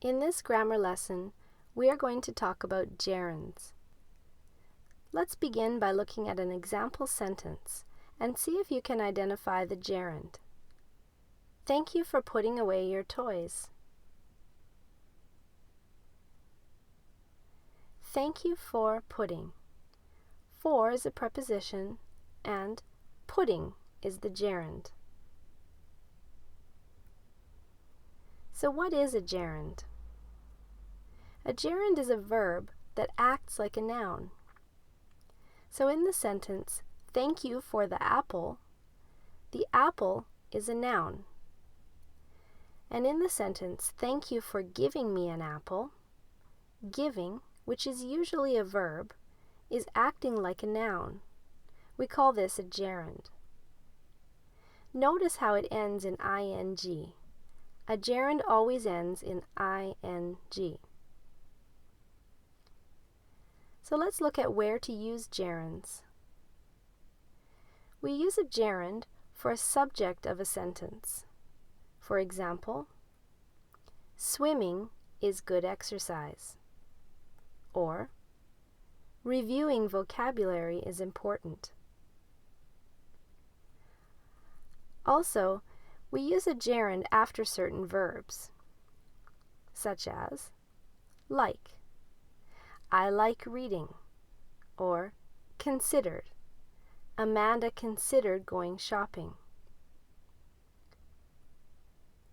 In this grammar lesson, we are going to talk about gerunds. Let's begin by looking at an example sentence and see if you can identify the gerund. Thank you for putting away your toys. Thank you for putting. For is a preposition and putting is the gerund. So what is a gerund? A gerund is a verb that acts like a noun. So in the sentence, thank you for the apple is a noun. And in the sentence, thank you for giving me an apple, giving, which is usually a verb, is acting like a noun. We call this a gerund. Notice how it ends in ing. A gerund always ends in ing. So let's look at where to use gerunds. We use a gerund for a subject of a sentence. For example, swimming is good exercise. Or, reviewing vocabulary is important. Also, we use a gerund after certain verbs, such as like. I like reading, or considered. Amanda considered going shopping.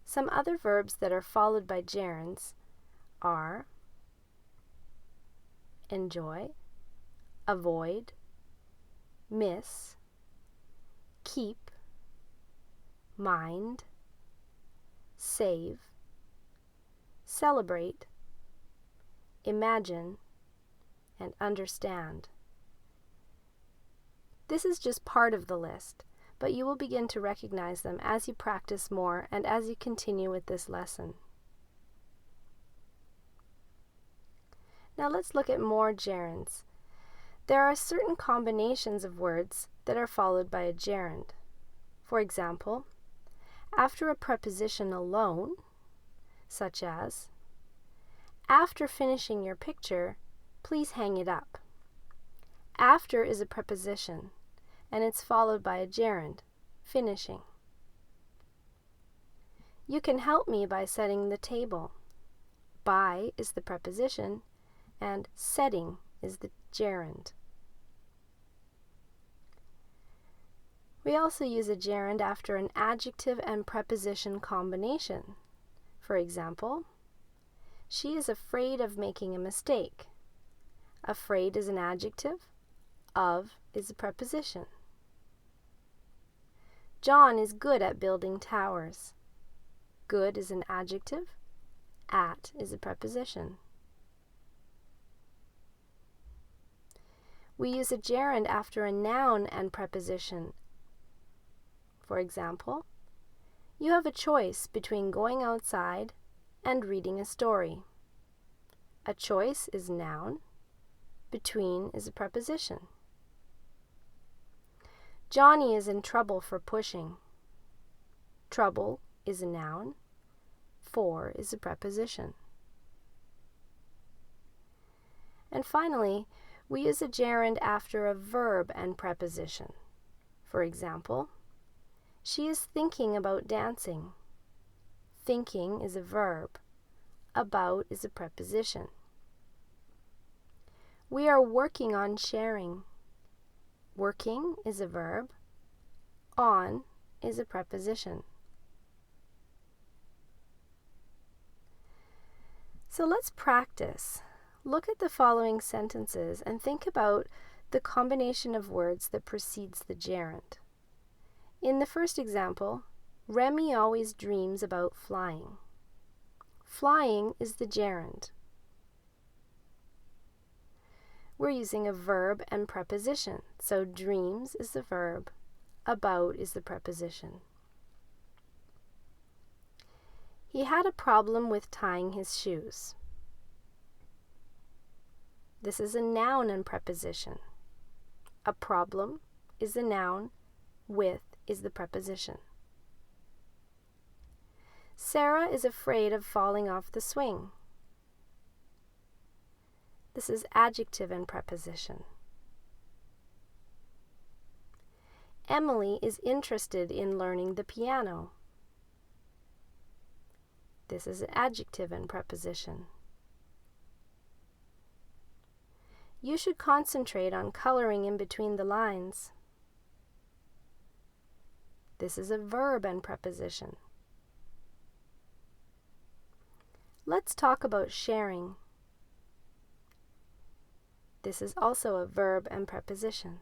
Some other verbs that are followed by gerunds are enjoy, avoid, miss, keep, mind, save, celebrate, imagine, and understand. This is just part of the list, but you will begin to recognize them as you practice more and as you continue with this lesson. Now let's look at more gerunds. There are certain combinations of words that are followed by a gerund. For example, after a preposition alone, such as, after finishing your picture, please hang it up. After is a preposition, and it's followed by a gerund, finishing. You can help me by setting the table. By is the preposition, and setting is the gerund. We also use a gerund after an adjective and preposition combination. For example, she is afraid of making a mistake. Afraid is an adjective, of is a preposition. John is good at building towers. Good is an adjective, at is a preposition. We use a gerund after a noun and preposition. For example, you have a choice between going outside and reading a story. A choice is noun. Between is a preposition. Johnny is in trouble for pushing. Trouble is a noun. For is a preposition. And finally, we use a gerund after a verb and preposition. For example, she is thinking about dancing. Thinking is a verb. About is a preposition. We are working on sharing. Working is a verb. On is a preposition. So let's practice. Look at the following sentences and think about the combination of words that precedes the gerund. In the first example, Remy always dreams about flying. Flying is the gerund. We're using a verb and preposition, so dreams is the verb, about is the preposition. He had a problem with tying his shoes. This is a noun and preposition. A problem is the noun, with is the preposition. Sarah is afraid of falling off the swing. This is adjective and preposition. Emily is interested in learning the piano. This is adjective and preposition. You should concentrate on coloring in between the lines. This is a verb and preposition. Let's talk about sharing. This is also a verb and preposition.